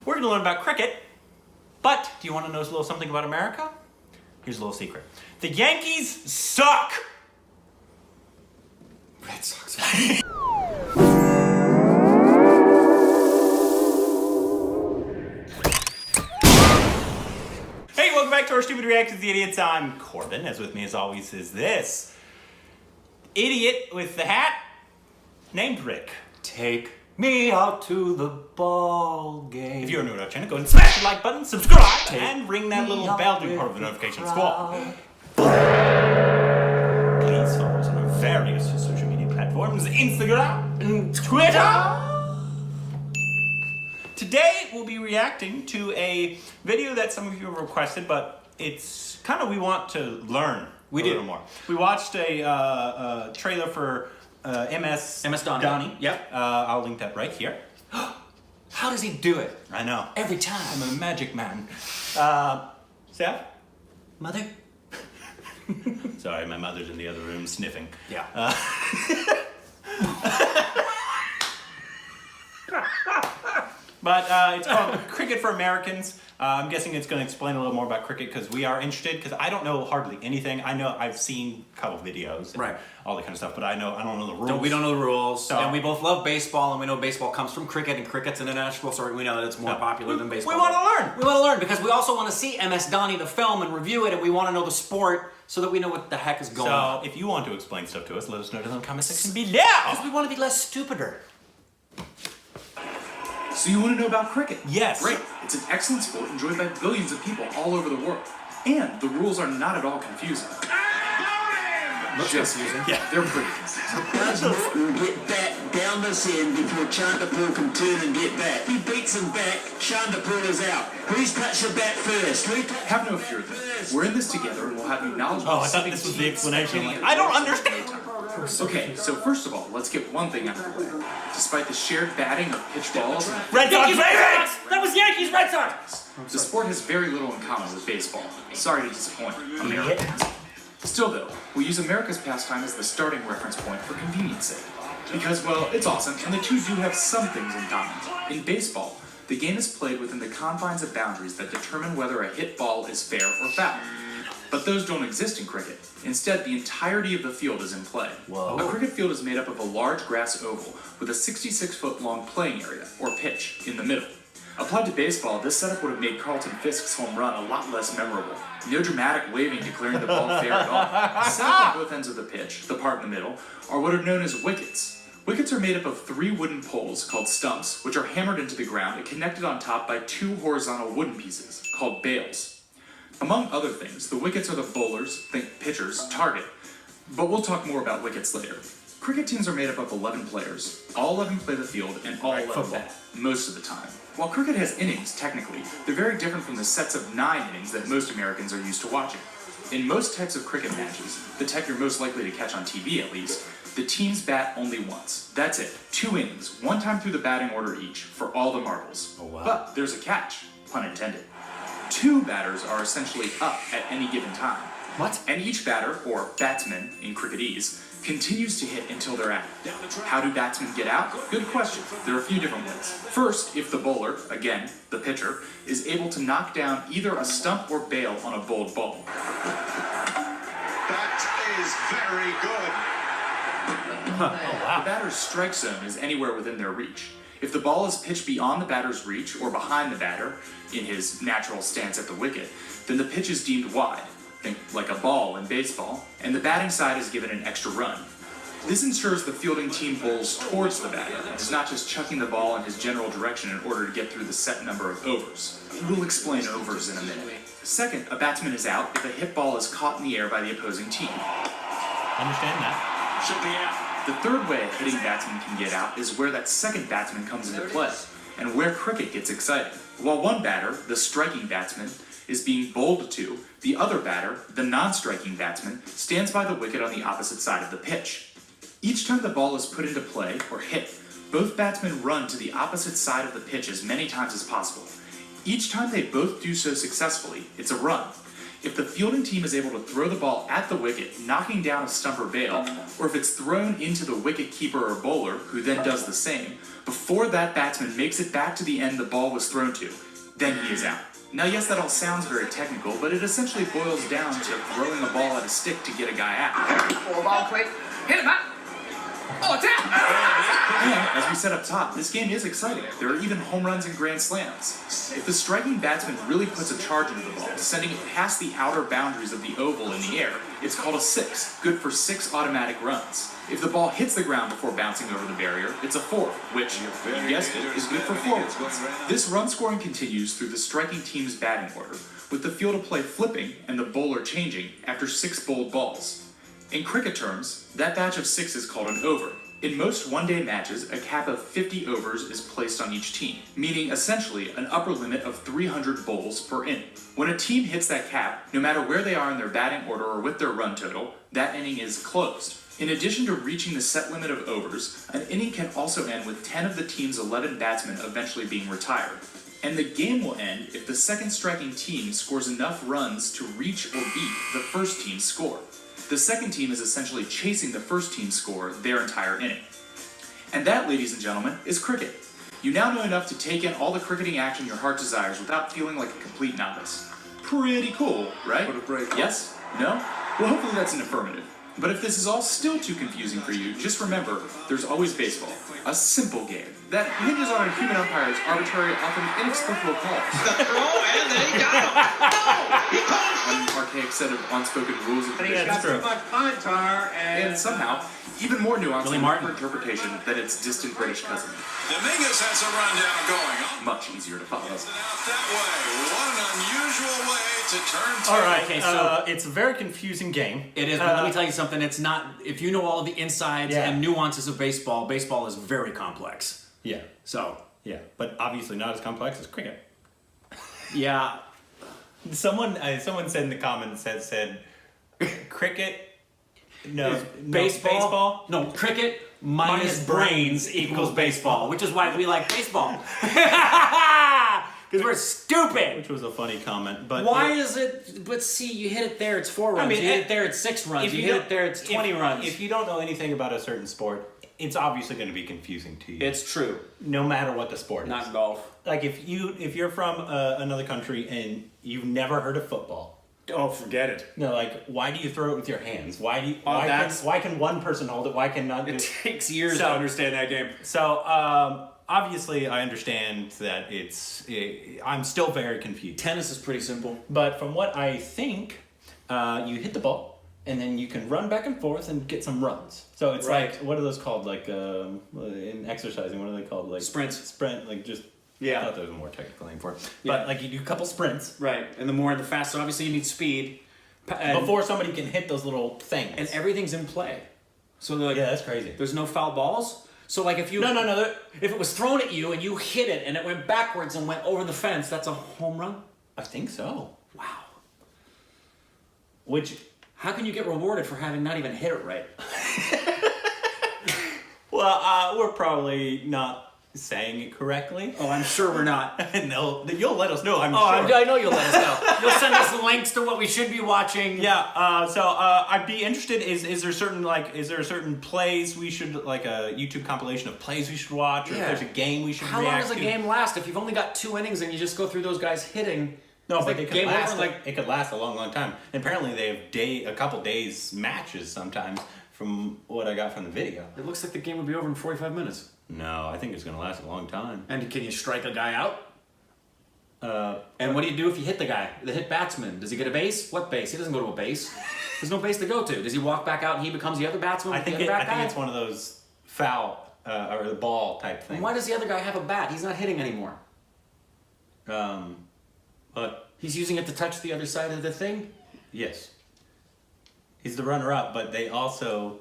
We're going to learn about cricket, but do you want to know a little something about America? Here's a little secret. The Yankees suck! Red Sox. Hey, welcome back to our Stupid Reactions, the Idiots. I'm Corbin, as with me as always is this idiot with the hat named Rick. Take me out to the ball game. If you're new to our channel, go and smash the like button, subscribe, and ring that little bell to be part of the notification squad. Please follow us on our various social media platforms, Instagram and Twitter. Today we'll be reacting to a video that some of you have requested, but it's kind of we want to learn a little more. We watched a trailer for MS Donnie. Yep. I'll link that right here. How does he do it? I know. Every time. I'm a magic man. Seth? Mother? Sorry, my mother's in the other room sniffing. Yeah. But it's called Cricket for Americans. I'm guessing it's going to explain a little more about cricket because we are interested, because I don't know hardly anything. I know I've seen a couple videos and right. all that kind of stuff, but I don't know the rules. We don't know the rules. So, and we both love baseball, and we know baseball comes from cricket, and cricket's an international sport. We know that it's more popular than baseball. We want to learn. We want to learn because we also want to see MS Donnie, the film, and review it, and we want to know the sport so that we know what the heck is going on. So if you want to explain stuff to us, let us know down in the comment section below. Because we want to be less stupider. So you want to know about cricket? Yes. Great. It's an excellent sport enjoyed by billions of people all over the world. And the rules are not at all confusing. Looks confusing. Yeah. They're pretty confusing. Will get back down this end before Chanderpool can turn and get back. He beats him back, Chanderpool is out. Who's touched the bat first? Have no fear then. We're in this together and we'll have you knowledgeable. Oh, I thought this was the explanation. Like, I don't understand. Okay, so first of all, let's get one thing out of the way. Despite the shared batting of pitch balls, Red Sox, Yankees, Red Sox! That was Yankees, Red Sox! the sport has very little in common with baseball. Sorry to disappoint Americans. Still though, we use America's pastime as the starting reference point for convenience sake. Because, well, it's awesome, and the two do have some things in common. In baseball, the game is played within the confines of boundaries that determine whether a hit ball is fair or foul. But those don't exist in cricket. Instead, the entirety of the field is in play. Whoa. A cricket field is made up of a large grass oval with a 66-foot-long playing area, or pitch, in the middle. Applied to baseball, this setup would have made Carlton Fisk's home run a lot less memorable. No dramatic waving declaring the ball fair at all. Set up on both ends of the pitch, the part in the middle, are what are known as wickets. Wickets are made up of 3 wooden poles, called stumps, which are hammered into the ground and connected on top by 2 horizontal wooden pieces, called bails. Among other things, the wickets are the bowlers, think pitchers, target, but we'll talk more about wickets later. Cricket teams are made up of 11 players. All 11 play the field, and all 11 bat, most of the time. While cricket has innings, technically, they're very different from the sets of 9 innings that most Americans are used to watching. In most types of cricket matches, the type you're most likely to catch on TV at least, the teams bat only once. That's it. 2 innings, 1 time through the batting order each, for all the marbles. Oh, wow. But there's a catch, pun intended. 2 batters are essentially up at any given time. What? And each batter, or batsman in cricketese, continues to hit until they're out. How do batsmen get out? Good question. There are a few different ways. First, if the bowler, again, the pitcher, is able to knock down either a stump or bail on a bowled ball. That is very good. The batter's strike zone is anywhere within their reach. If the ball is pitched beyond the batter's reach or behind the batter, in his natural stance at the wicket, then the pitch is deemed wide, think like a ball in baseball, and the batting side is given an extra run. This ensures the fielding team bowls towards the batter, and is not just chucking the ball in his general direction in order to get through the set number of overs. We'll explain overs in a minute. Second, a batsman is out if a hit ball is caught in the air by the opposing team. Understand that? Should be out. The third way a hitting batsman can get out is where that second batsman comes into play, and where cricket gets exciting. While one batter, the striking batsman, is being bowled to, the other batter, the non-striking batsman, stands by the wicket on the opposite side of the pitch. Each time the ball is put into play, or hit, both batsmen run to the opposite side of the pitch as many times as possible. Each time they both do so successfully, it's a run. If the fielding team is able to throw the ball at the wicket, knocking down a stump or bail, or if it's thrown into the wicket keeper or bowler, who then does the same, before that batsman makes it back to the end the ball was thrown to, then he is out. Now yes, that all sounds very technical, but it essentially boils down to throwing a ball at a stick to get a guy out. 4 ball quick. Hit him out. Oh, it's out. And, as we said up top, this game is exciting. There are even home runs and grand slams. If the striking batsman really puts a charge into the ball, sending it past the outer boundaries of the oval in the air, it's called a 6, good for 6 automatic runs. If the ball hits the ground before bouncing over the barrier, it's a 4, which, you guessed it, is good for 4 runs. This run scoring continues through the striking team's batting order, with the field of play flipping and the bowler changing after 6 bowled balls. In cricket terms, that batch of 6 is called an over. In most one-day matches, a cap of 50 overs is placed on each team, meaning essentially an upper limit of 300 bowls per inning. When a team hits that cap, no matter where they are in their batting order or with their run total, that inning is closed. In addition to reaching the set limit of overs, an inning can also end with 10 of the team's 11 batsmen eventually being retired. And the game will end if the second striking team scores enough runs to reach or beat the first team's score. The second team is essentially chasing the first team's score their entire inning. And that, ladies and gentlemen, is cricket. You now know enough to take in all the cricketing action your heart desires without feeling like a complete novice. Pretty cool, right? What a break. Yes? No? Well, hopefully that's an affirmative. But if this is all still too confusing for you, just remember, there's always baseball. A simple game that hinges on a human umpire's arbitrary, often inexplicable calls. And then he got him. No! He called An archaic set of unspoken rules and I think conditions. that's true. much pine tar And somehow, even more nuanced Billy and Martin. for interpretation than its distant British cousin. Dominguez has a rundown going on. Much easier to follow. Out that way. What an unusual way to turn tables. All right, Okay, so- it's a very confusing game. It is, but let me tell you something. It's not. If you know all of the insides Yeah. and nuances of baseball, baseball is very complex. Yeah, So, but obviously not as complex as cricket. yeah, Someone said in the comments said cricket. No, baseball. No, cricket minus brains equals baseball, which is why we like baseball. Because we're stupid. which was a funny comment. But Why is it? But see, you hit it there, it's 4 runs. mean, you hit it- it there, it's 6 runs. if You you hit don't- it there, it's 20 runs. If you don't know anything about a certain sport, it's obviously going to be confusing to you. It's true. no matter what the sport is. Not golf. Like if you're from another country and you've never heard of football. Oh, forget it. No, like why do you throw it with your hands? Why do you, Oh, why can one person hold it? Why can not? It takes years So- to understand that game. So obviously, I understand that I'm still very confused. Tennis is pretty simple. But from what I think, you hit the ball, and then you can run back and forth and get some runs. So it's Right. like, what are those called? Like in exercising, what are they called? Like Sprints. Sprint, like just. Yeah. I thought there was a more technical name for it. Yeah. But like you do a couple sprints Right, and the more the faster, obviously you need speed. And, before somebody can hit those little things. and everything's in play. So like, yeah, that's crazy. there's no foul balls. So like if you No. if it was thrown at you and you hit it and it went backwards and went over the fence, that's a home run. I think so. Wow. Which, How can you get rewarded for having not even hit it right? well, we're probably not saying it correctly. Oh, I'm sure we're not. And you'll let us know, I'm Oh, sure. I know you'll let us know. You'll send us links to what we should be watching. Yeah, so I'd be interested, is there certain plays we should, like a YouTube compilation of plays we should watch, or Yeah. if there's a game we should How long react does a to? game last? If you've only got 2 innings and you just go through those guys hitting, No, is but the it could game last, over? Like, it could last a long, long time. And apparently they have a couple days matches sometimes, from what I got from the video. it looks like the game would be over in 45 minutes. No, I think it's going to last a long time. And can you strike a guy out? And what do you do if you hit the guy, the hit batsman? Does he get a base? What base? He doesn't go to a base. There's no base to go to. Does he walk back out and he becomes the other batsman? I with think the other back guy? it's one of those foul or the ball type things. Why does the other guy have a bat? He's not hitting anymore. But He's using it to touch the other side of the thing. yes, he's the runner-up, but they also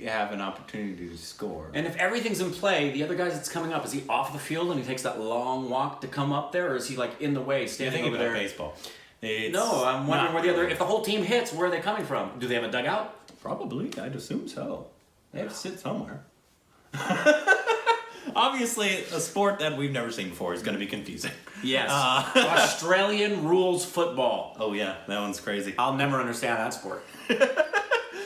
have an opportunity to score. And if everything's in play, the other guy that's coming up, is he off the field and he takes that long walk to come up there, or is he like in the way, You're standing thinking over about there? baseball. It's No, I'm wondering not where the other. really. If the whole team hits, where are they coming from? Do they have a dugout? Probably, I'd assume so. They have to sit somewhere. Obviously, a sport that we've never seen before is going to be confusing. Yes. Australian rules football. Oh yeah, that one's crazy. I'll never understand that sport.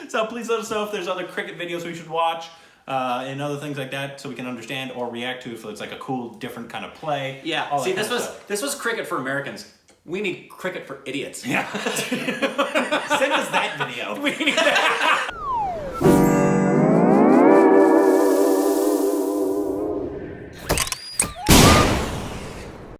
So please let us know if there's other cricket videos we should watch and other things like that, so we can understand or react to if it's like a cool, different kind of play. Yeah. all See, that kind of stuff. this was cricket for Americans. We need cricket for idiots. Yeah. Send us that video. We need that.